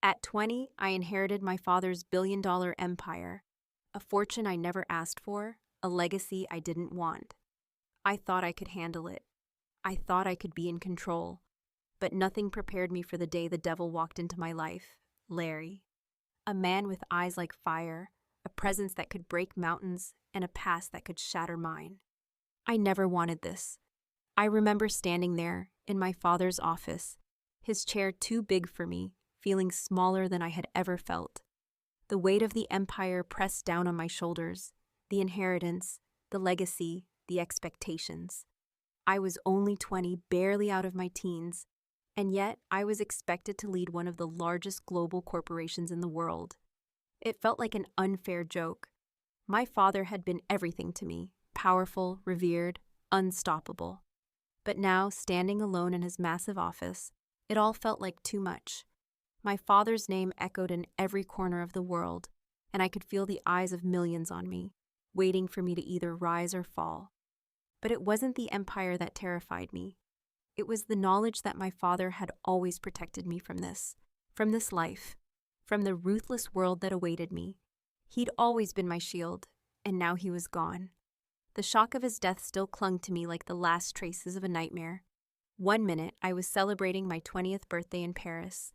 At 20, I inherited my father's billion-dollar empire, a fortune I never asked for, a legacy I didn't want. I thought I could handle it. I thought I could be in control. But nothing prepared me for the day the devil walked into my life, Larry. A man with eyes like fire, a presence that could break mountains, and a past that could shatter mine. I never wanted this. I remember standing there, in my father's office, his chair too big for me, feeling smaller than I had ever felt. The weight of the empire pressed down on my shoulders, the inheritance, the legacy, the expectations. I was only 20, barely out of my teens, and yet I was expected to lead one of the largest global corporations in the world. It felt like an unfair joke. My father had been everything to me, powerful, revered, unstoppable. But now, standing alone in his massive office, it all felt like too much. My father's name echoed in every corner of the world, and I could feel the eyes of millions on me, waiting for me to either rise or fall. But it wasn't the empire that terrified me. It was the knowledge that my father had always protected me from this life, from the ruthless world that awaited me. He'd always been my shield, and now he was gone. The shock of his death still clung to me like the last traces of a nightmare. One minute, I was celebrating my 20th birthday in Paris.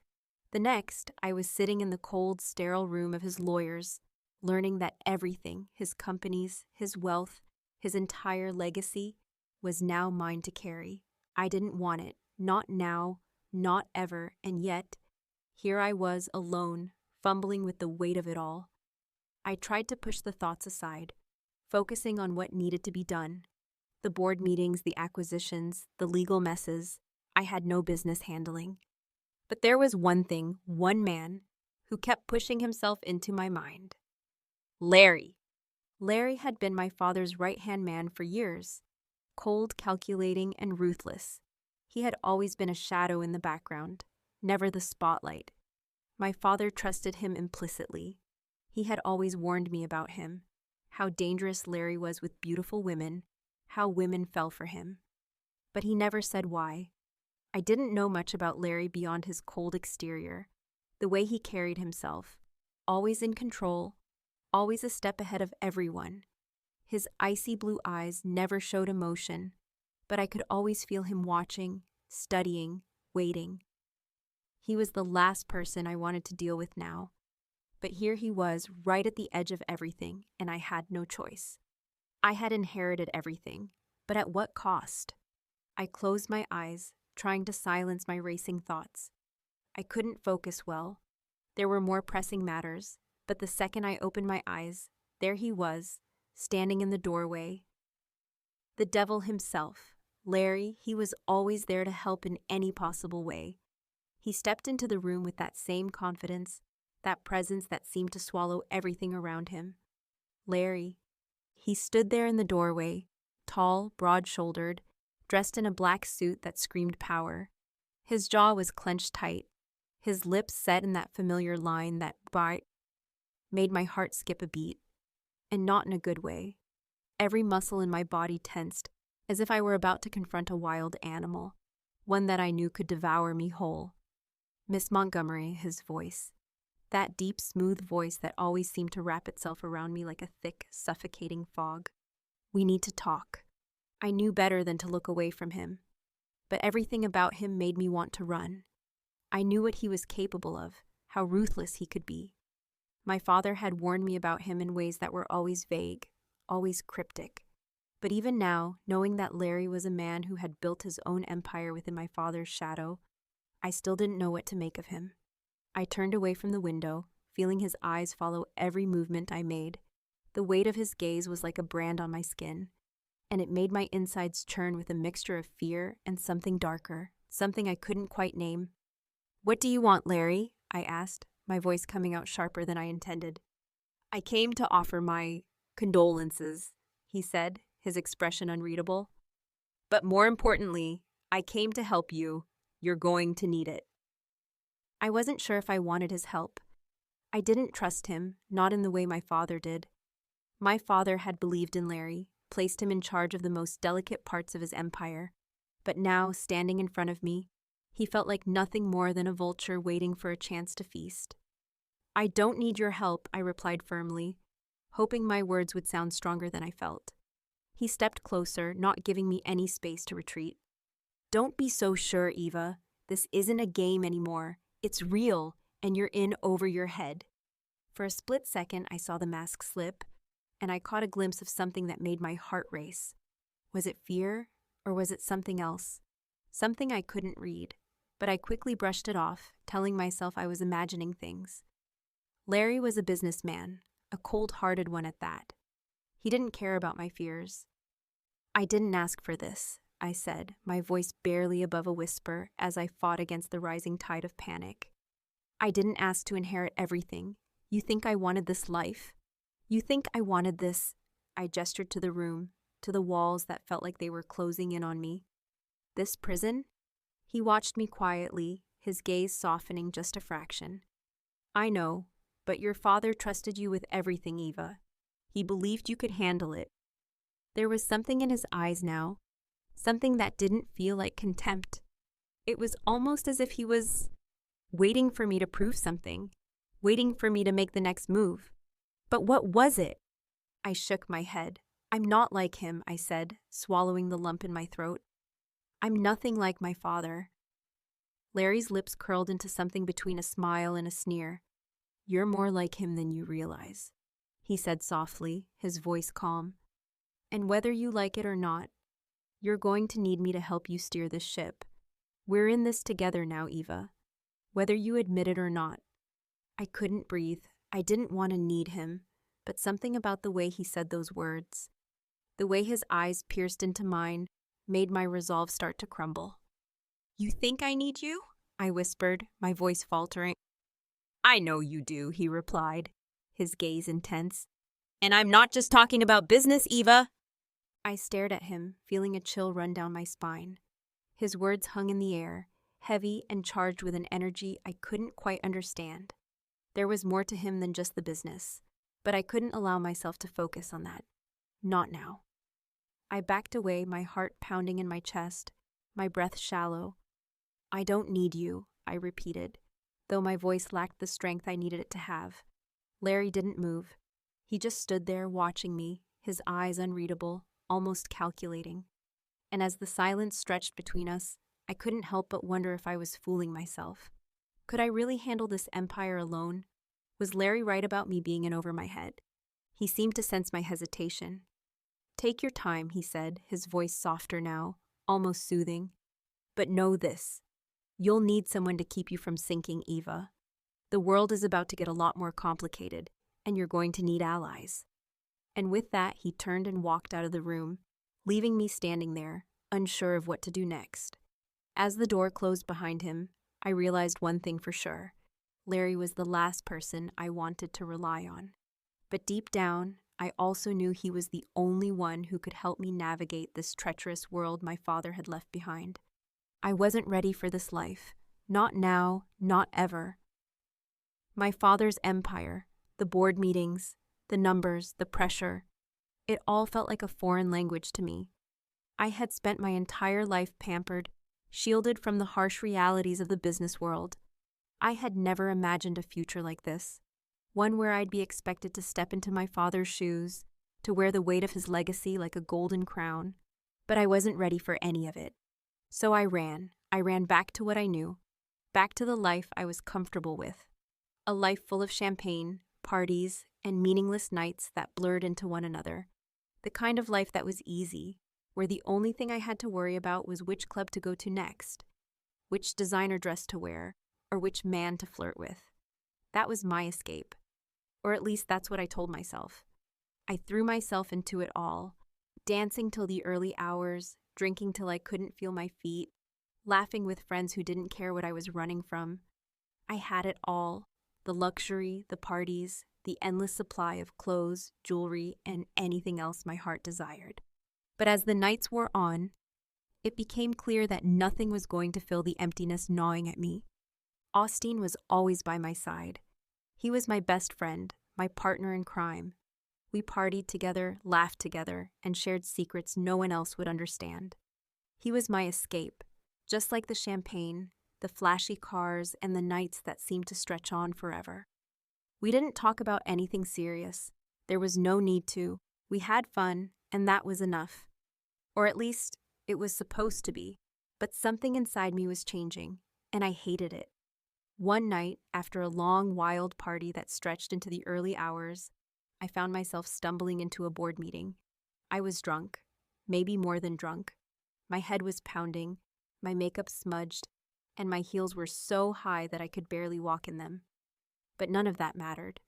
The next, I was sitting in the cold, sterile room of his lawyers, learning that everything, his companies, his wealth, his entire legacy, was now mine to carry. I didn't want it, not now, not ever, and yet, here I was alone, fumbling with the weight of it all. I tried to push the thoughts aside, focusing on what needed to be done. The board meetings, the acquisitions, the legal messes, I had no business handling. But there was one thing, one man, who kept pushing himself into my mind. Larry. Larry had been my father's right-hand man for years. Cold, calculating, and ruthless. He had always been a shadow in the background, never the spotlight. My father trusted him implicitly. He had always warned me about him, how dangerous Larry was with beautiful women, how women fell for him. But he never said why. I didn't know much about Larry beyond his cold exterior, the way he carried himself, always in control, always a step ahead of everyone. His icy blue eyes never showed emotion, but I could always feel him watching, studying, waiting. He was the last person I wanted to deal with now. But here he was, right at the edge of everything, and I had no choice. I had inherited everything, but at what cost? I closed my eyes, trying to silence my racing thoughts. I couldn't focus well. There were more pressing matters, but the second I opened my eyes, there he was, standing in the doorway. The devil himself, Larry, he was always there to help in any possible way. He stepped into the room with that same confidence, that presence that seemed to swallow everything around him. Larry. He stood there in the doorway, tall, broad-shouldered, dressed in a black suit that screamed power. His jaw was clenched tight, his lips set in that familiar line that made my heart skip a beat, and not in a good way. Every muscle in my body tensed, as if I were about to confront a wild animal, one that I knew could devour me whole. Miss Montgomery, his voice. That deep, smooth voice that always seemed to wrap itself around me like a thick, suffocating fog. We need to talk. I knew better than to look away from him, but everything about him made me want to run. I knew what he was capable of, how ruthless he could be. My father had warned me about him in ways that were always vague, always cryptic. But even now, knowing that Larry was a man who had built his own empire within my father's shadow, I still didn't know what to make of him. I turned away from the window, feeling his eyes follow every movement I made. The weight of his gaze was like a brand on my skin, and it made my insides churn with a mixture of fear and something darker, something I couldn't quite name. "What do you want, Larry?" I asked, my voice coming out sharper than I intended. "I came to offer my condolences," he said, his expression unreadable. "But more importantly, I came to help you. You're going to need it." I wasn't sure if I wanted his help. I didn't trust him, not in the way my father did. My father had believed in Larry, placed him in charge of the most delicate parts of his empire. But now, standing in front of me, He felt like nothing more than a vulture waiting for a chance to feast. "I don't need your help," I replied firmly, hoping my words would sound stronger than I felt. He stepped closer, not giving me any space to retreat. "Don't be so sure, Eva. This isn't a game anymore. It's real, and you're in over your head." For a split second, I saw the mask slip, and I caught a glimpse of something that made my heart race. Was it fear, or was it something else? Something I couldn't read, but I quickly brushed it off, telling myself I was imagining things. Larry was a businessman, a cold-hearted one at that. He didn't care about my fears. "I didn't ask for this," I said, my voice barely above a whisper as I fought against the rising tide of panic. "I didn't ask to inherit everything. You think I wanted this life? You think I wanted this?" I gestured to the room, to the walls that felt like they were closing in on me. "This prison?" He watched me quietly, his gaze softening just a fraction. "I know, but your father trusted you with everything, Eva. He believed you could handle it." There was something in his eyes now, something that didn't feel like contempt. It was almost as if he was waiting for me to prove something, waiting for me to make the next move. But what was it? I shook my head. "I'm not like him," I said, swallowing the lump in my throat. "I'm nothing like my father." Larry's lips curled into something between a smile and a sneer. "You're more like him than you realize," he said softly, his voice calm. "And whether you like it or not, you're going to need me to help you steer this ship. We're in this together now, Eva, whether you admit it or not." I couldn't breathe. I didn't want to need him, but something about the way he said those words, the way his eyes pierced into mine, made my resolve start to crumble. "You think I need you?" I whispered, my voice faltering. "I know you do," he replied, his gaze intense. "And I'm not just talking about business, Eva." I stared at him, feeling a chill run down my spine. His words hung in the air, heavy and charged with an energy I couldn't quite understand. There was more to him than just the business, but I couldn't allow myself to focus on that. Not now. I backed away, my heart pounding in my chest, my breath shallow. "I don't need you," I repeated, though my voice lacked the strength I needed it to have. Larry didn't move. He just stood there watching me, his eyes unreadable, almost calculating. And as the silence stretched between us, I couldn't help but wonder if I was fooling myself. Could I really handle this empire alone? Was Larry right about me being in over my head? He seemed to sense my hesitation. "Take your time," he said, his voice softer now, almost soothing. "But know this. You'll need someone to keep you from sinking, Eva. The world is about to get a lot more complicated, and you're going to need allies." And with that, he turned and walked out of the room, leaving me standing there, unsure of what to do next. As the door closed behind him, I realized one thing for sure. Larry was the last person I wanted to rely on. But deep down, I also knew he was the only one who could help me navigate this treacherous world my father had left behind. I wasn't ready for this life. Not now, not ever. My father's empire, the board meetings, the numbers, the pressure, it all felt like a foreign language to me. I had spent my entire life pampered, shielded from the harsh realities of the business world. I had never imagined a future like this, one where I'd be expected to step into my father's shoes, to wear the weight of his legacy like a golden crown. But I wasn't ready for any of it. So I ran back to what I knew, back to the life I was comfortable with. A life full of champagne, parties, and meaningless nights that blurred into one another. The kind of life that was easy, where the only thing I had to worry about was which club to go to next, which designer dress to wear, or which man to flirt with. That was my escape. Or at least that's what I told myself. I threw myself into it all, dancing till the early hours, drinking till I couldn't feel my feet, laughing with friends who didn't care what I was running from. I had it all, the luxury, the parties, the endless supply of clothes, jewelry, and anything else my heart desired. But as the nights wore on, it became clear that nothing was going to fill the emptiness gnawing at me. Austin was always by my side. He was my best friend, my partner in crime. We partied together, laughed together, and shared secrets no one else would understand. He was my escape, just like the champagne, the flashy cars, and the nights that seemed to stretch on forever. We didn't talk about anything serious. There was no need to. We had fun, and that was enough. Or at least, it was supposed to be. But something inside me was changing, and I hated it. One night, after a long, wild party that stretched into the early hours, I found myself stumbling into a board meeting. I was drunk, maybe more than drunk. My head was pounding, my makeup smudged, and my heels were so high that I could barely walk in them. But none of that mattered.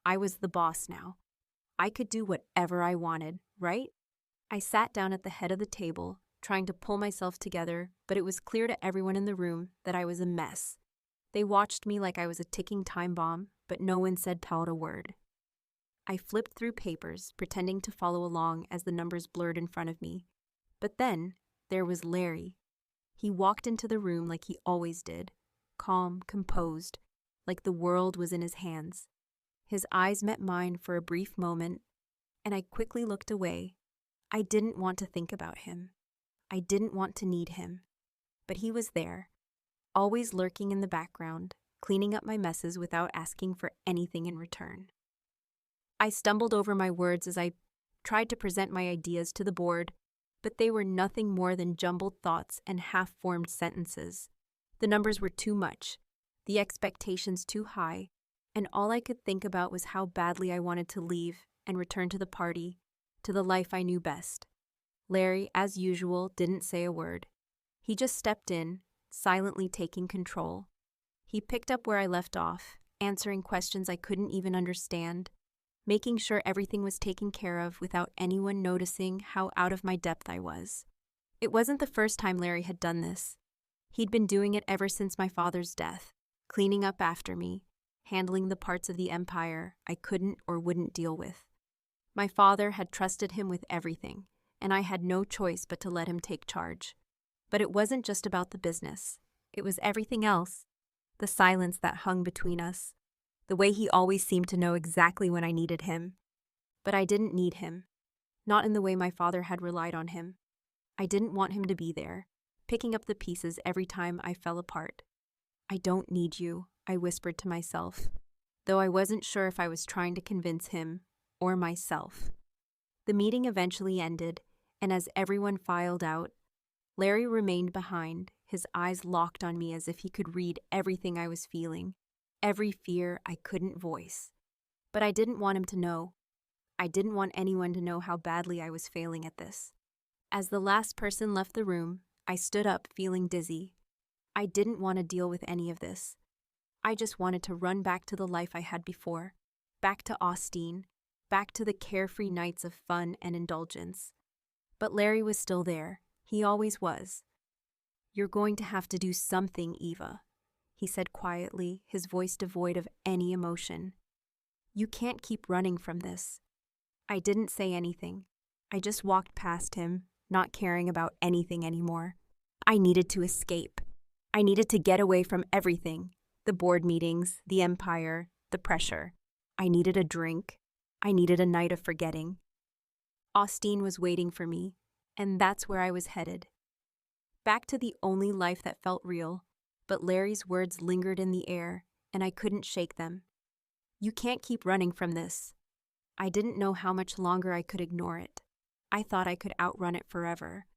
I was the boss now. I could do whatever I wanted, right? I sat down at the head of the table, trying to pull myself together, but it was clear to everyone in the room that I was a mess. They watched me like I was a ticking time bomb, but no one said a word. I flipped through papers, pretending to follow along as the numbers blurred in front of me. But then, there was Larry. He walked into the room like he always did, calm, composed, like the world was in his hands. His eyes met mine for a brief moment, and I quickly looked away. I didn't want to think about him. I didn't want to need him. But he was there, always lurking in the background, cleaning up my messes without asking for anything in return. I stumbled over my words as I tried to present my ideas to the board, but they were nothing more than jumbled thoughts and half-formed sentences. The numbers were too much, the expectations too high, and all I could think about was how badly I wanted to leave and return to the party, to the life I knew best. Larry, as usual, didn't say a word. He just stepped in, silently taking control. He picked up where I left off, answering questions I couldn't even understand, making sure everything was taken care of without anyone noticing how out of my depth I was. It wasn't the first time Larry had done this. He'd been doing it ever since my father's death, cleaning up after me, handling the parts of the empire I couldn't or wouldn't deal with. My father had trusted him with everything, and I had no choice but to let him take charge. But it wasn't just about the business. It was everything else. The silence that hung between us. The way he always seemed to know exactly when I needed him. But I didn't need him. Not in the way my father had relied on him. I didn't want him to be there, picking up the pieces every time I fell apart. I don't need you, I whispered to myself, though I wasn't sure if I was trying to convince him or myself. The meeting eventually ended, and as everyone filed out, Larry remained behind, his eyes locked on me as if he could read everything I was feeling, every fear I couldn't voice. But I didn't want him to know. I didn't want anyone to know how badly I was failing at this. As the last person left the room, I stood up feeling dizzy. I didn't want to deal with any of this. I just wanted to run back to the life I had before, back to Austin, back to the carefree nights of fun and indulgence. But Larry was still there. He always was. "You're going to have to do something, Eva," he said quietly, his voice devoid of any emotion. "You can't keep running from this." I didn't say anything. I just walked past him, not caring about anything anymore. I needed to escape. I needed to get away from everything. The board meetings, the empire, the pressure. I needed a drink. I needed a night of forgetting. Austin was waiting for me, and that's where I was headed. Back to the only life that felt real, but Larry's words lingered in the air, and I couldn't shake them. "You can't keep running from this." I didn't know how much longer I could ignore it. I thought I could outrun it forever.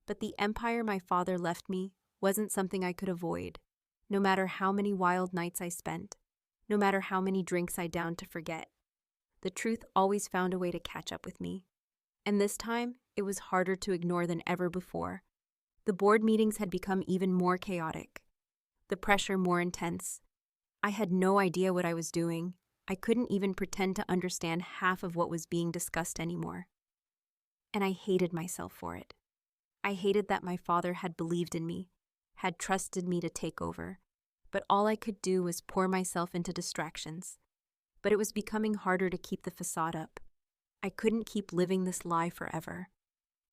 But the empire my father left me wasn't something I could avoid, no matter how many wild nights I spent, no matter how many drinks I downed to forget. The truth always found a way to catch up with me. And this time, it was harder to ignore than ever before. The board meetings had become even more chaotic, the pressure more intense. I had no idea what I was doing. I couldn't even pretend to understand half of what was being discussed anymore. And I hated myself for it. I hated that my father had believed in me, had trusted me to take over, but all I could do was pour myself into distractions. But it was becoming harder to keep the facade up. I couldn't keep living this lie forever.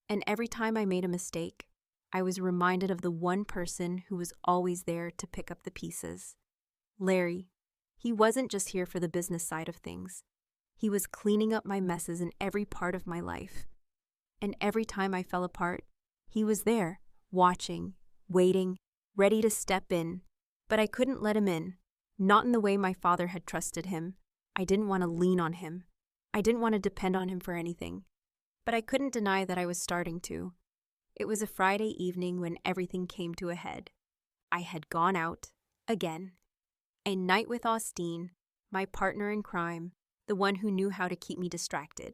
And every time I made a mistake, I was reminded of the one person who was always there to pick up the pieces. Larry. He wasn't just here for the business side of things. He was cleaning up my messes in every part of my life. And every time I fell apart, he was there, watching, waiting, ready to step in, But I couldn't let him in, not in the way my father had trusted him. I didn't want to lean on him. I didn't want to depend on him for anything. But I couldn't deny that I was starting to. It was a Friday evening when everything came to a head. I had gone out, again. A night with Austin, my partner in crime, the one who knew how to keep me distracted.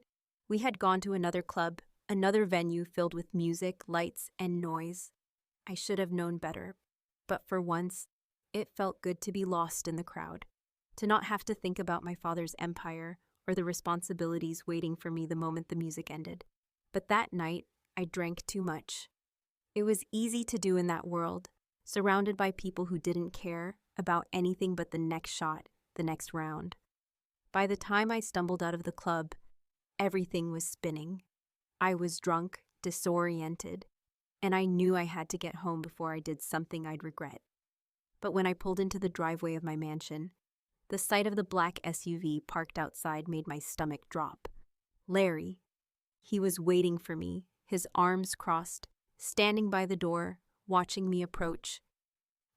We had gone to another club, another venue filled with music, lights, and noise. I should have known better, but for once, it felt good to be lost in the crowd, to not have to think about my father's empire or the responsibilities waiting for me the moment the music ended. But that night, I drank too much. It was easy to do in that world, surrounded by people who didn't care about anything but the next shot, the next round. By the time I stumbled out of the club, everything was spinning. I was drunk, disoriented, and I knew I had to get home before I did something I'd regret. But when I pulled into the driveway of my mansion, the sight of the black SUV parked outside made my stomach drop. Larry. He was waiting for me, his arms crossed, standing by the door, watching me approach.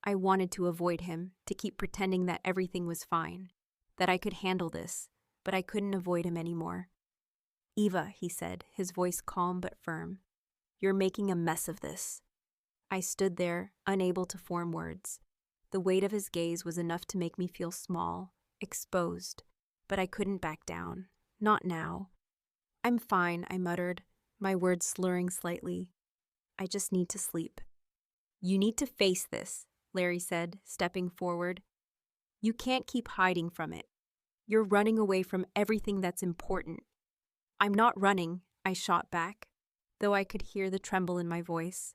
I wanted to avoid him, to keep pretending that everything was fine, that I could handle this, but I couldn't avoid him anymore. "Eva," he said, his voice calm but firm, "you're making a mess of this." I stood there, unable to form words. The weight of his gaze was enough to make me feel small, exposed, but I couldn't back down. Not now. "I'm fine," I muttered, my words slurring slightly. "I just need to sleep." "You need to face this," Larry said, stepping forward. "You can't keep hiding from it. You're running away from everything that's important." "I'm not running," I shot back, though I could hear the tremble in my voice.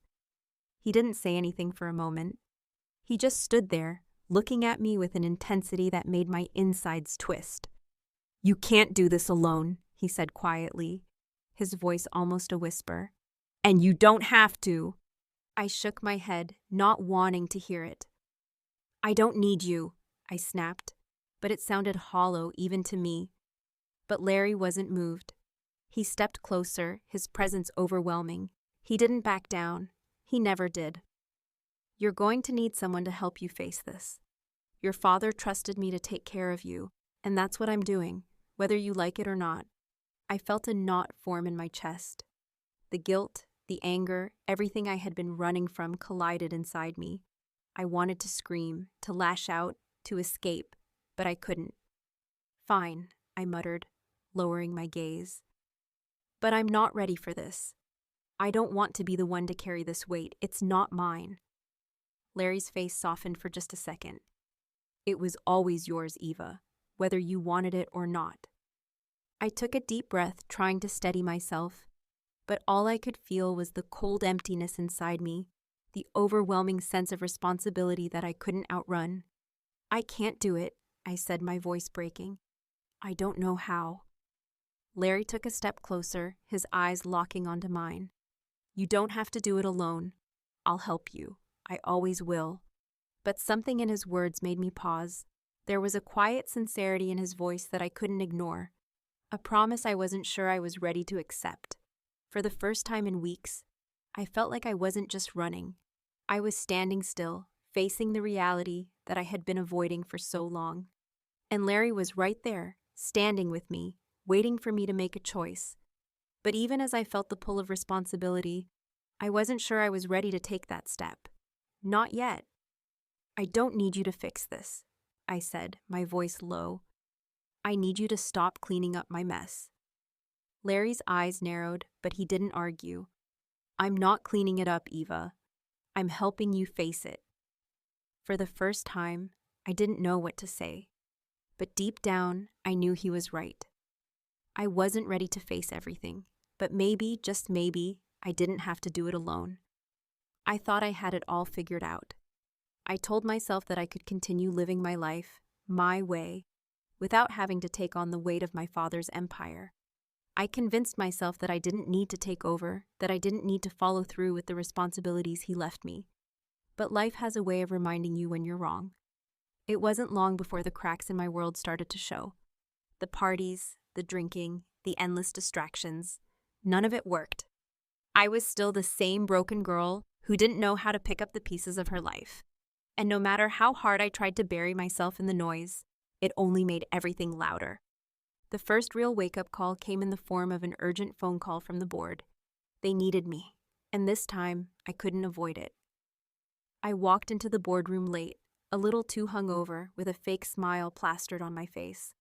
He didn't say anything for a moment. He just stood there, looking at me with an intensity that made my insides twist. "You can't do this alone," he said quietly, his voice almost a whisper. "And you don't have to." I shook my head, not wanting to hear it. "I don't need you," I snapped, but it sounded hollow even to me. But Larry wasn't moved. He stepped closer, his presence overwhelming. He didn't back down. He never did. "You're going to need someone to help you face this. Your father trusted me to take care of you, and that's what I'm doing, whether you like it or not." I felt a knot form in my chest. The guilt, the anger, everything I had been running from collided inside me. I wanted to scream, to lash out, to escape, but I couldn't. "Fine," I muttered, lowering my gaze. "But I'm not ready for this. I don't want to be the one to carry this weight. It's not mine." Larry's face softened for just a second. "It was always yours, Eva, whether you wanted it or not." I took a deep breath, trying to steady myself, but all I could feel was the cold emptiness inside me, the overwhelming sense of responsibility that I couldn't outrun. "I can't do it," I said, my voice breaking. "I don't know how." Larry took a step closer, his eyes locking onto mine. "You don't have to do it alone. I'll help you. I always will." But something in his words made me pause. There was a quiet sincerity in his voice that I couldn't ignore, a promise I wasn't sure I was ready to accept. For the first time in weeks, I felt like I wasn't just running. I was standing still, facing the reality that I had been avoiding for so long. And Larry was right there, standing with me, waiting for me to make a choice. But even as I felt the pull of responsibility, I wasn't sure I was ready to take that step. Not yet. "I don't need you to fix this," I said, my voice low. "I need you to stop cleaning up my mess." Larry's eyes narrowed, but he didn't argue. "I'm not cleaning it up, Eva. I'm helping you face it." For the first time, I didn't know what to say. But deep down, I knew he was right. I wasn't ready to face everything, but maybe, just maybe, I didn't have to do it alone. I thought I had it all figured out. I told myself that I could continue living my life, my way, without having to take on the weight of my father's empire. I convinced myself that I didn't need to take over, that I didn't need to follow through with the responsibilities he left me. But life has a way of reminding you when you're wrong. It wasn't long before the cracks in my world started to show. The parties, the drinking, the endless distractions, none of it worked. I was still the same broken girl who didn't know how to pick up the pieces of her life. And no matter how hard I tried to bury myself in the noise, it only made everything louder. The first real wake-up call came in the form of an urgent phone call from the board. They needed me, and this time I couldn't avoid it. I walked into the boardroom late, a little too hungover, with a fake smile plastered on my face.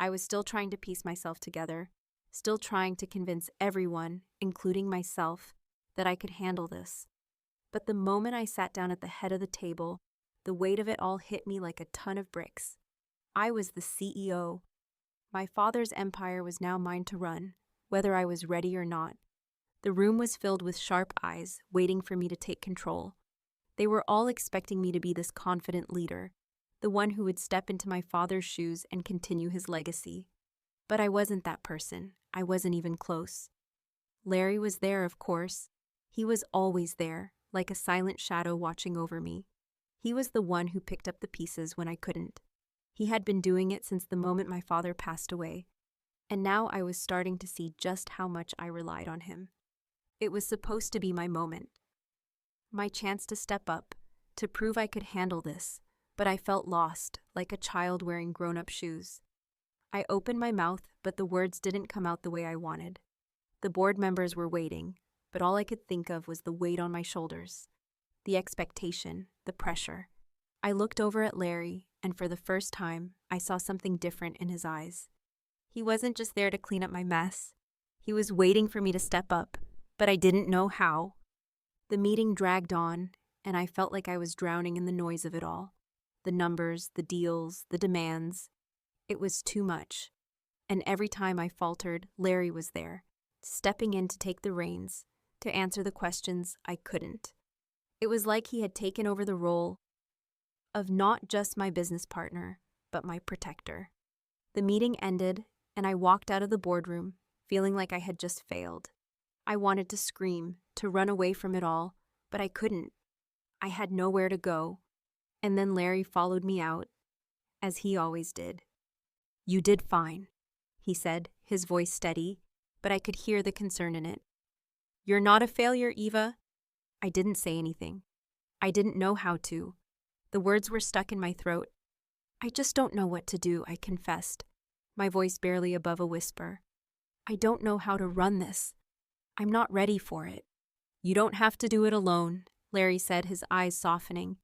I was still trying to piece myself together, still trying to convince everyone, including myself, that I could handle this. But the moment I sat down at the head of the table, the weight of it all hit me like a ton of bricks. I was the CEO. My father's empire was now mine to run, whether I was ready or not. The room was filled with sharp eyes, waiting for me to take control. They were all expecting me to be this confident leader, the one who would step into my father's shoes and continue his legacy. But I wasn't that person. I wasn't even close. Larry was there, of course. He was always there, like a silent shadow watching over me. He was the one who picked up the pieces when I couldn't. He had been doing it since the moment my father passed away, and now I was starting to see just how much I relied on him. It was supposed to be my moment. My chance to step up, to prove I could handle this, but I felt lost, like a child wearing grown-up shoes. I opened my mouth, but the words didn't come out the way I wanted. The board members were waiting, but all I could think of was the weight on my shoulders, the expectation, the pressure. I looked over at Larry, and for the first time, I saw something different in his eyes. He wasn't just there to clean up my mess. He was waiting for me to step up, but I didn't know how. The meeting dragged on, and I felt like I was drowning in the noise of it all. The numbers, the deals, the demands. It was too much. And every time I faltered, Larry was there, stepping in to take the reins, to answer the questions I couldn't. It was like he had taken over the role of not just my business partner, but my protector. The meeting ended, and I walked out of the boardroom, feeling like I had just failed. I wanted to scream, to run away from it all, but I couldn't. I had nowhere to go. And then Larry followed me out, as he always did. "You did fine," he said, his voice steady, but I could hear the concern in it. "You're not a failure, Eva." I didn't say anything. I didn't know how to. The words were stuck in my throat. "I just don't know what to do," I confessed, my voice barely above a whisper. "I don't know how to run this. I'm not ready for it." "You don't have to do it alone," Larry said, his eyes softening.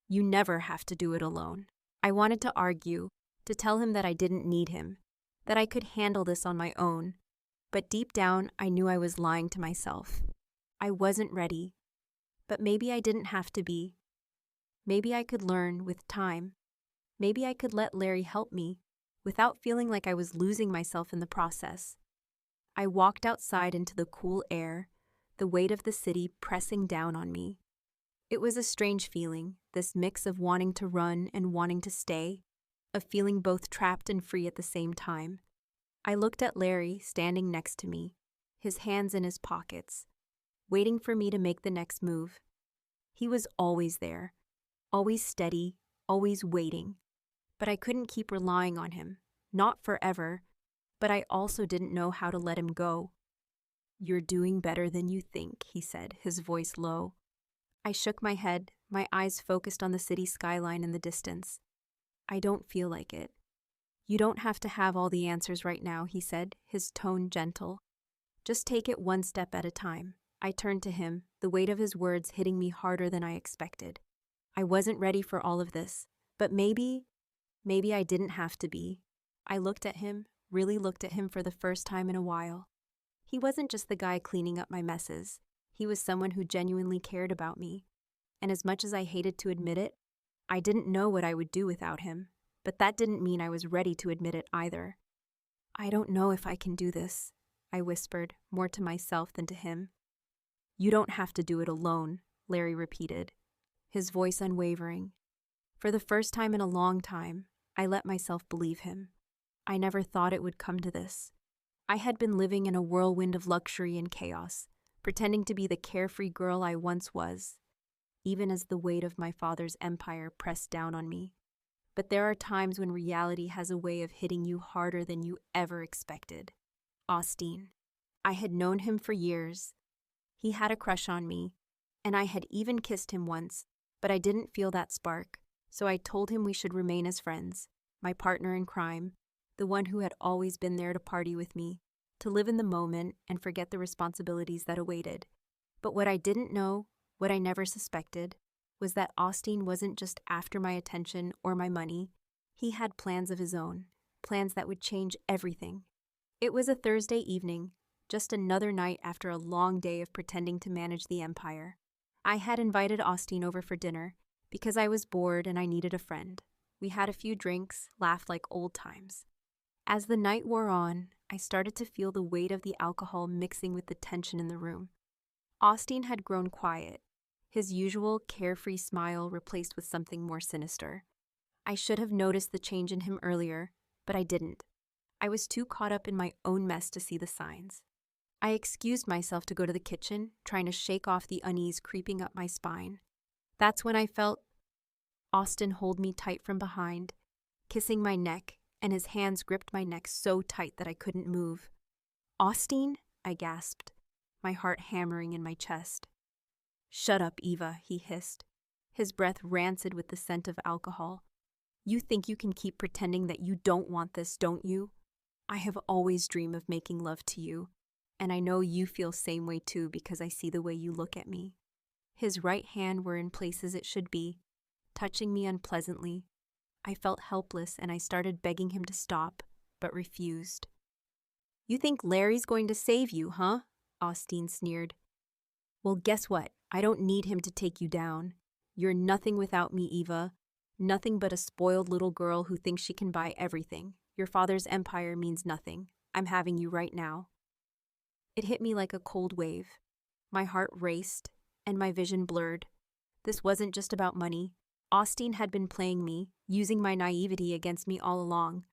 "You never have to do it alone." I wanted to argue, to tell him that I didn't need him, that I could handle this on my own. But deep down, I knew I was lying to myself. I wasn't ready. But maybe I didn't have to be. Maybe I could learn with time. Maybe I could let Larry help me, without feeling like I was losing myself in the process. I walked outside into the cool air, the weight of the city pressing down on me. It was a strange feeling, this mix of wanting to run and wanting to stay, of feeling both trapped and free at the same time. I looked at Larry standing next to me, his hands in his pockets, waiting for me to make the next move. He was always there, always steady, always waiting. But I couldn't keep relying on him, not forever, but I also didn't know how to let him go. "You're doing better than you think," he said, his voice low. I shook my head, my eyes focused on the city skyline in the distance. "I don't feel like it." "You don't have to have all the answers right now," he said, his tone gentle. "Just take it one step at a time." I turned to him, the weight of his words hitting me harder than I expected. I wasn't ready for all of this, but maybe I didn't have to be. I looked at him, really looked at him for the first time in a while. He wasn't just the guy cleaning up my messes. He was someone who genuinely cared about me. And as much as I hated to admit it, I didn't know what I would do without him. But that didn't mean I was ready to admit it either. "I don't know if I can do this," I whispered, more to myself than to him. "You don't have to do it alone," Larry repeated, his voice unwavering. For the first time in a long time, I let myself believe him. I never thought it would come to this. I had been living in a whirlwind of luxury and chaos, pretending to be the carefree girl I once was, even as the weight of my father's empire pressed down on me. But there are times when reality has a way of hitting you harder than you ever expected. Austin. I had known him for years. He had a crush on me, and I had even kissed him once, But I didn't feel that spark, so I told him we should remain as friends, my partner in crime, the one who had always been there to party with me, to live in the moment and forget the responsibilities that awaited. But what I didn't know, what I never suspected, was that Austin wasn't just after my attention or my money. He had plans of his own, plans that would change everything. It was a Thursday evening, just another night after a long day of pretending to manage the empire. I had invited Austin over for dinner because I was bored and I needed a friend. We had a few drinks, laughed like old times. As the night wore on, I started to feel the weight of the alcohol mixing with the tension in the room. Austin had grown quiet, his usual carefree smile replaced with something more sinister. I should have noticed the change in him earlier, but I didn't. I was too caught up in my own mess to see the signs. I excused myself to go to the kitchen, trying to shake off the unease creeping up my spine. That's when I felt Austin hold me tight from behind, kissing my neck, and his hands gripped my neck so tight that I couldn't move. "Austin?" I gasped, my heart hammering in my chest. "Shut up, Eva," he hissed, his breath rancid with the scent of alcohol. "You think you can keep pretending that you don't want this, don't you? I have always dreamed of making love to you, and I know you feel same way too because I see the way you look at me." His right hand were in places it should be, touching me unpleasantly. I felt helpless and I started begging him to stop, but refused. "You think Larry's going to save you, huh?" Austin sneered. "Well, guess what? I don't need him to take you down. You're nothing without me, Eva. Nothing but a spoiled little girl who thinks she can buy everything. Your father's empire means nothing. I'm having you right now." It hit me like a cold wave. My heart raced, and my vision blurred. This wasn't just about money. Austin had been playing me, using my naivety against me all along.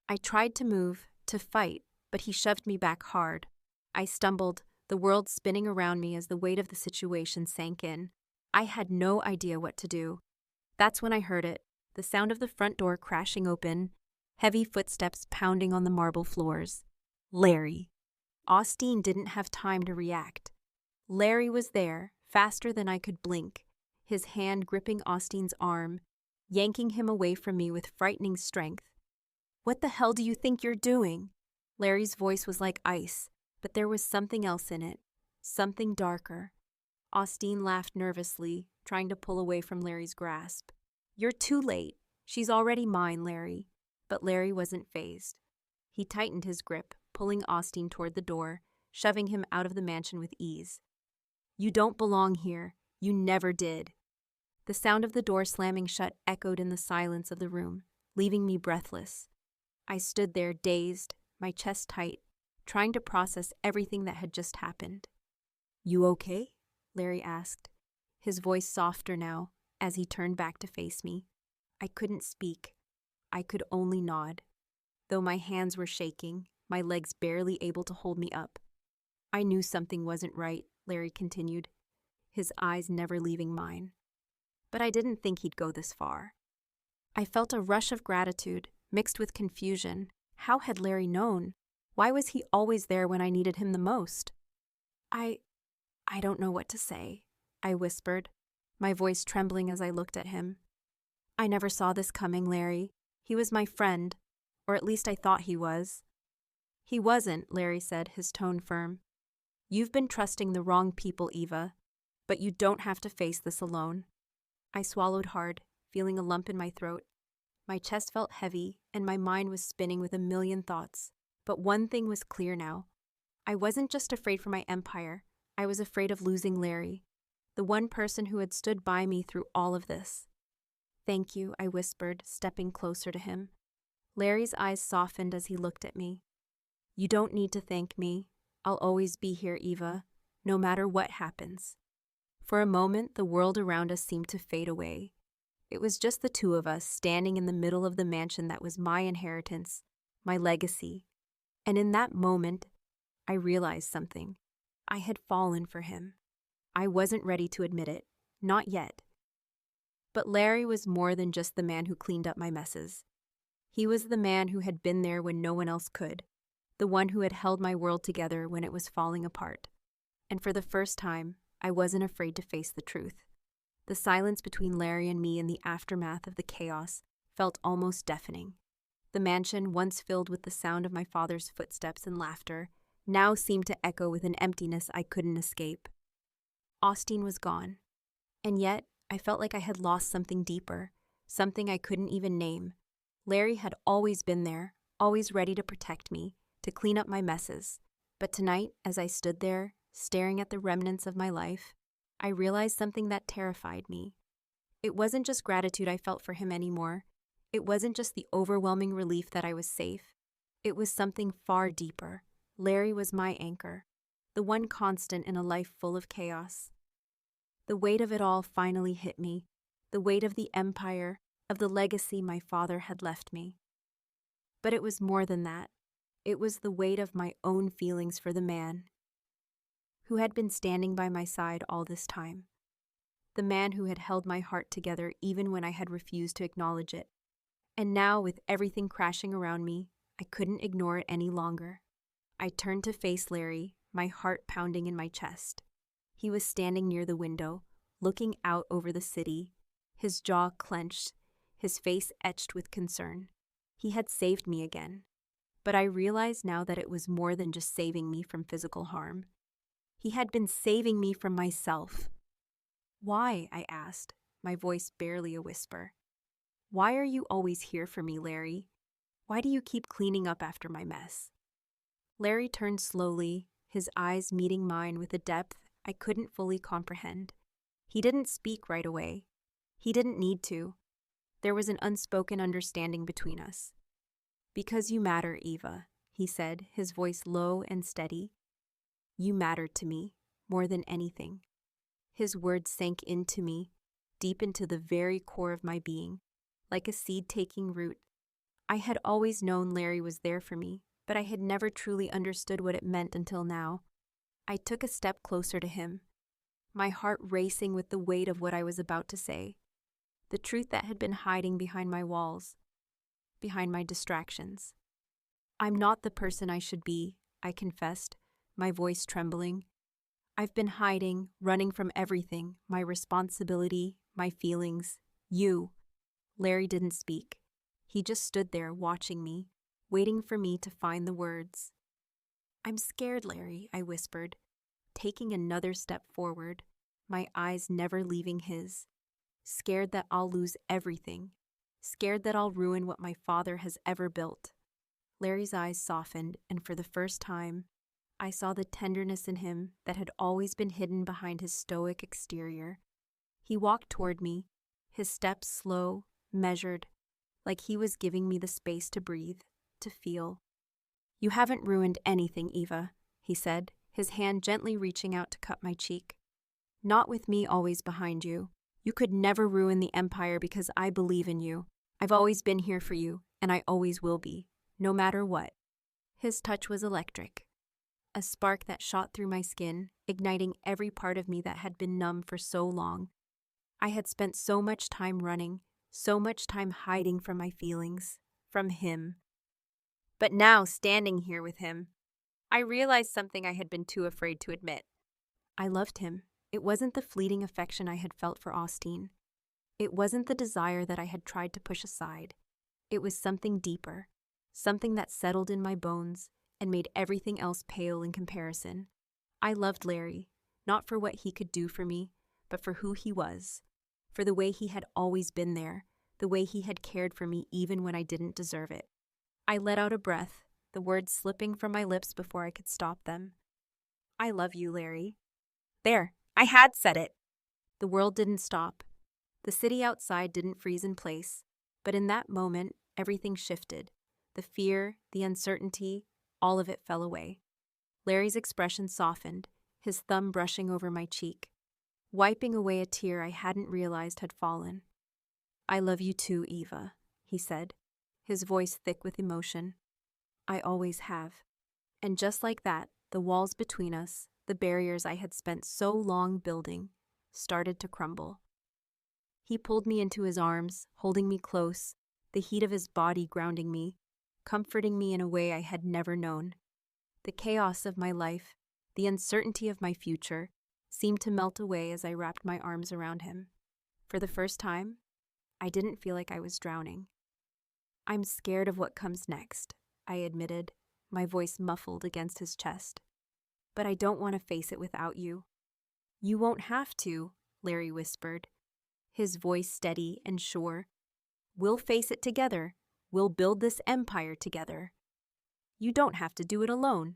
I tried to move, to fight, but he shoved me back hard. I stumbled, the world spinning around me as the weight of the situation sank in. I had no idea what to do. That's when I heard it, the sound of the front door crashing open, heavy footsteps pounding on the marble floors. Larry. Austin didn't have time to react. Larry was there, faster than I could blink, his hand gripping Austin's arm, yanking him away from me with frightening strength. "What the hell do you think you're doing?" Larry's voice was like ice, but there was something else in it, something darker. Austin laughed nervously, trying to pull away from Larry's grasp. "You're too late. She's already mine, Larry." But Larry wasn't fazed. He tightened his grip, pulling Austin toward the door, shoving him out of the mansion with ease. "You don't belong here. You never did." The sound of the door slamming shut echoed in the silence of the room, leaving me breathless. I stood there dazed, my chest tight, trying to process everything that had just happened. "You okay?" Larry asked, his voice softer now as he turned back to face me. I couldn't speak. I could only nod. Though my hands were shaking, my legs barely able to hold me up. "I knew something wasn't right," Larry continued, his eyes never leaving mine. But I didn't think he'd go this far. I felt a rush of gratitude, mixed with confusion. How had Larry known? Why was he always there when I needed him the most? I don't know what to say," I whispered, my voice trembling as I looked at him. "I never saw this coming, Larry. He was my friend, or at least I thought he was." "He wasn't," Larry said, his tone firm. "You've been trusting the wrong people, Eva, but you don't have to face this alone." I swallowed hard, feeling a lump in my throat. My chest felt heavy, and my mind was spinning with a million thoughts. But one thing was clear now. I wasn't just afraid for my empire. I was afraid of losing Larry, the one person who had stood by me through all of this. "Thank you," I whispered, stepping closer to him. Larry's eyes softened as he looked at me. "You don't need to thank me. I'll always be here, Eva, no matter what happens." For a moment, the world around us seemed to fade away. It was just the two of us standing in the middle of the mansion that was my inheritance, my legacy. And in that moment, I realized something. I had fallen for him. I wasn't ready to admit it, not yet. But Larry was more than just the man who cleaned up my messes. He was the man who had been there when no one else could, the one who had held my world together when it was falling apart. And for the first time, I wasn't afraid to face the truth. The silence between Larry and me in the aftermath of the chaos felt almost deafening. The mansion, once filled with the sound of my father's footsteps and laughter, now seemed to echo with an emptiness I couldn't escape. Austin was gone, and yet I felt like I had lost something deeper, something I couldn't even name. Larry had always been there, always ready to protect me, to clean up my messes. But tonight, as I stood there, staring at the remnants of my life, I realized something that terrified me. It wasn't just gratitude I felt for him anymore. It wasn't just the overwhelming relief that I was safe. It was something far deeper. Larry was my anchor, the one constant in a life full of chaos. The weight of it all finally hit me, the weight of the empire, of the legacy my father had left me. But it was more than that. It was the weight of my own feelings for the man who had been standing by my side all this time. The man who had held my heart together even when I had refused to acknowledge it. And now, with everything crashing around me, I couldn't ignore it any longer. I turned to face Larry, my heart pounding in my chest. He was standing near the window, looking out over the city, his jaw clenched, his face etched with concern. He had saved me again. But I realized now that it was more than just saving me from physical harm. He had been saving me from myself. "Why?" I asked, my voice barely a whisper. "Why are you always here for me, Larry? Why do you keep cleaning up after my mess?" Larry turned slowly, his eyes meeting mine with a depth I couldn't fully comprehend. He didn't speak right away. He didn't need to. There was an unspoken understanding between us. "Because you matter, Eva," he said, his voice low and steady. "You mattered to me, more than anything." His words sank into me, deep into the very core of my being, like a seed taking root. I had always known Larry was there for me, but I had never truly understood what it meant until now. I took a step closer to him, my heart racing with the weight of what I was about to say, the truth that had been hiding behind my walls, behind my distractions. "I'm not the person I should be," I confessed, my voice trembling. "I've been hiding, running from everything, my responsibility, my feelings, you." Larry didn't speak. He just stood there watching me, waiting for me to find the words. "I'm scared, Larry," I whispered, taking another step forward, my eyes never leaving his. "Scared that I'll lose everything. Scared that I'll ruin what my father has ever built." Larry's eyes softened, and for the first time, I saw the tenderness in him that had always been hidden behind his stoic exterior. He walked toward me, his steps slow, measured, like he was giving me the space to breathe, to feel. "You haven't ruined anything, Eva," he said, his hand gently reaching out to cup my cheek. "Not with me always behind you. You could never ruin the empire because I believe in you. I've always been here for you, and I always will be, no matter what." His touch was electric, a spark that shot through my skin, igniting every part of me that had been numb for so long. I had spent so much time running, so much time hiding from my feelings, from him. But now, standing here with him, I realized something I had been too afraid to admit. I loved him. It wasn't the fleeting affection I had felt for Austin. It wasn't the desire that I had tried to push aside. It was something deeper, something that settled in my bones and made everything else pale in comparison. I loved Larry, not for what he could do for me, but for who he was, for the way he had always been there, the way he had cared for me even when I didn't deserve it. I let out a breath, the words slipping from my lips before I could stop them. "I love you, Larry." There, I had said it. The world didn't stop. The city outside didn't freeze in place, but in that moment, everything shifted. The fear, the uncertainty, all of it fell away. Larry's expression softened, his thumb brushing over my cheek, wiping away a tear I hadn't realized had fallen. "I love you too, Eva," he said, his voice thick with emotion. "I always have." And just like that, the walls between us, the barriers I had spent so long building, started to crumble. He pulled me into his arms, holding me close, the heat of his body grounding me, comforting me in a way I had never known. The chaos of my life, the uncertainty of my future, seemed to melt away as I wrapped my arms around him. For the first time, I didn't feel like I was drowning. I'm scared of what comes next, I admitted, my voice muffled against his chest. But I don't want to face it without you. You won't have to, Larry whispered, his voice steady and sure. We'll face it together. We'll build this empire together. You don't have to do it alone.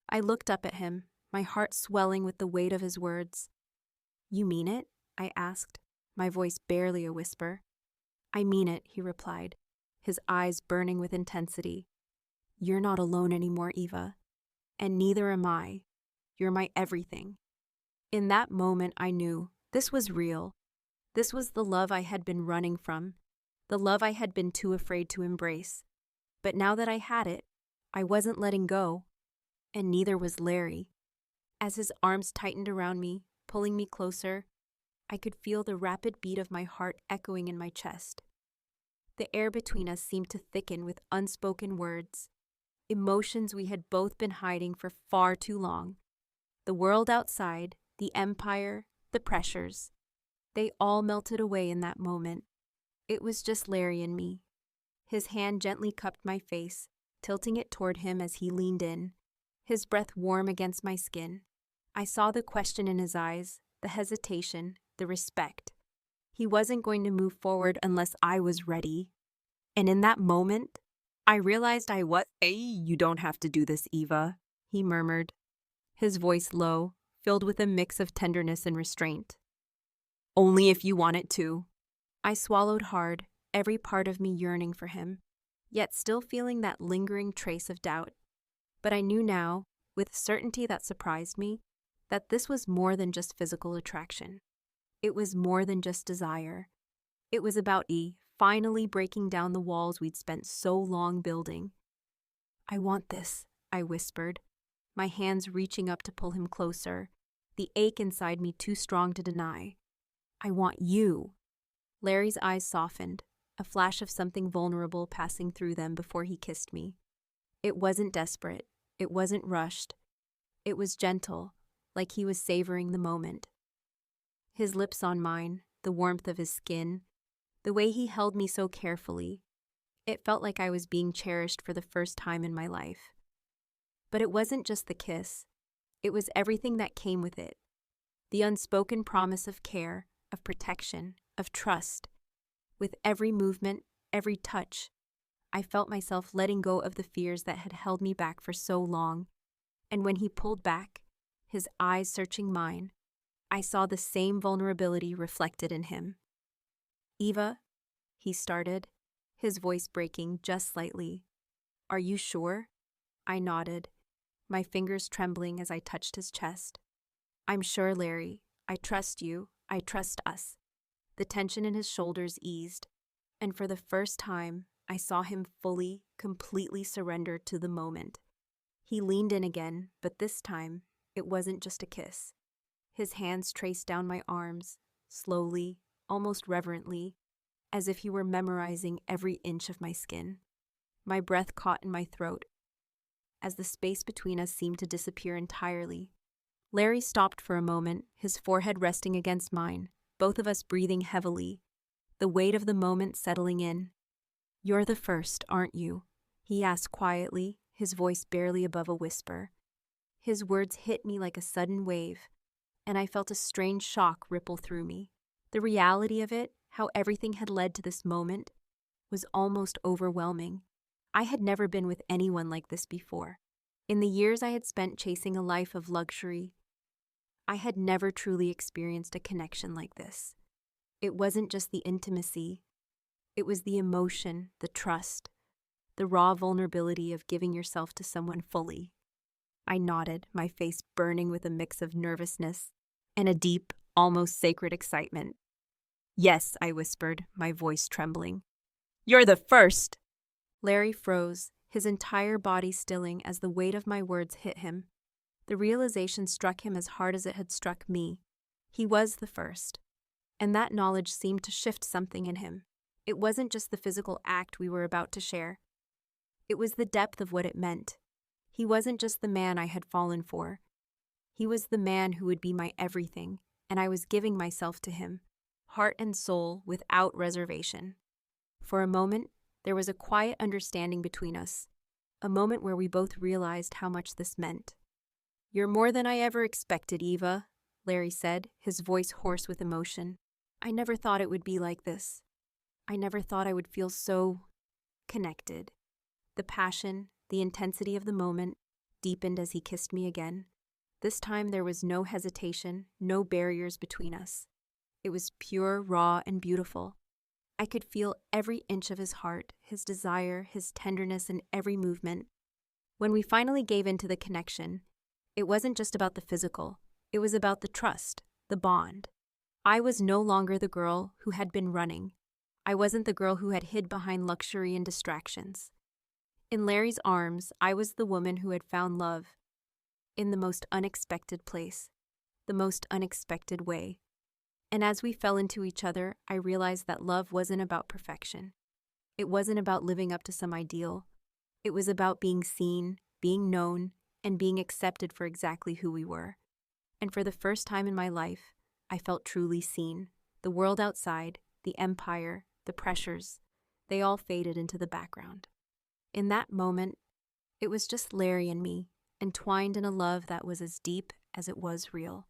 I looked up at him, my heart swelling with the weight of his words. You mean it? I asked, my voice barely a whisper. I mean it, he replied, his eyes burning with intensity. You're not alone anymore, Eva. And neither am I. You're my everything. In that moment, I knew this was real. This was the love I had been running from, the love I had been too afraid to embrace. But now that I had it, I wasn't letting go. And neither was Larry. As his arms tightened around me, pulling me closer, I could feel the rapid beat of my heart echoing in my chest. The air between us seemed to thicken with unspoken words, emotions we had both been hiding for far too long. The world outside, the empire, the pressures, they all melted away in that moment. It was just Larry and me. His hand gently cupped my face, tilting it toward him as he leaned in, his breath warm against my skin. I saw the question in his eyes, the hesitation, the respect. He wasn't going to move forward unless I was ready. And in that moment, I realized Hey, you don't have to do this, Eva, he murmured, his voice low, filled with a mix of tenderness and restraint. Only if you want it to. I swallowed hard, every part of me yearning for him, yet still feeling that lingering trace of doubt. But I knew now, with certainty that surprised me, that this was more than just physical attraction. It was more than just desire. It was about finally breaking down the walls we'd spent so long building. I want this, I whispered, my hands reaching up to pull him closer, the ache inside me too strong to deny. I want you. Larry's eyes softened, a flash of something vulnerable passing through them before he kissed me. It wasn't desperate. It wasn't rushed. It was gentle, like he was savoring the moment. His lips on mine, the warmth of his skin, the way he held me so carefully. It felt like I was being cherished for the first time in my life. But it wasn't just the kiss. It was everything that came with it. The unspoken promise of care, of protection, of trust. With every movement, every touch, I felt myself letting go of the fears that had held me back for so long. And when he pulled back, his eyes searching mine, I saw the same vulnerability reflected in him. Eva, he started, his voice breaking just slightly. Are you sure? I nodded, my fingers trembling as I touched his chest. I'm sure, Larry. I trust you. I trust us. The tension in his shoulders eased, and for the first time, I saw him fully, completely surrendered to the moment. He leaned in again, but this time, it wasn't just a kiss. His hands traced down my arms, slowly, almost reverently, as if he were memorizing every inch of my skin. My breath caught in my throat, as the space between us seemed to disappear entirely. Larry stopped for a moment, his forehead resting against mine, both of us breathing heavily, the weight of the moment settling in. You're the first, aren't you? He asked quietly, his voice barely above a whisper. His words hit me like a sudden wave, and I felt a strange shock ripple through me. The reality of it, how everything had led to this moment, was almost overwhelming. I had never been with anyone like this before. In the years I had spent chasing a life of luxury, I had never truly experienced a connection like this. It wasn't just the intimacy. It was the emotion, the trust, the raw vulnerability of giving yourself to someone fully. I nodded, my face burning with a mix of nervousness and a deep, almost sacred excitement. Yes, I whispered, my voice trembling. You're the first! Larry froze, his entire body stilling as the weight of my words hit him. The realization struck him as hard as it had struck me. He was the first, and that knowledge seemed to shift something in him. It wasn't just the physical act we were about to share. It was the depth of what it meant. He wasn't just the man I had fallen for. He was the man who would be my everything, and I was giving myself to him. heart and soul without reservation. For a moment, there was a quiet understanding between us, a moment where we both realized how much this meant. "You're more than I ever expected, Eva," Larry said, his voice hoarse with emotion. "I never thought it would be like this. I never thought I would feel so connected." The passion, the intensity of the moment, deepened as he kissed me again. This time there was no hesitation, no barriers between us. It was pure, raw, and beautiful. I could feel every inch of his heart, his desire, his tenderness in every movement. When we finally gave in to the connection, it wasn't just about the physical. It was about the trust, the bond. I was no longer the girl who had been running. I wasn't the girl who had hid behind luxury and distractions. In Larry's arms, I was the woman who had found love in the most unexpected place, the most unexpected way. And as we fell into each other, I realized that love wasn't about perfection. It wasn't about living up to some ideal. It was about being seen, being known, and being accepted for exactly who we were. And for the first time in my life, I felt truly seen. The world outside, the empire, the pressures, they all faded into the background. In that moment, it was just Larry and me, entwined in a love that was as deep as it was real.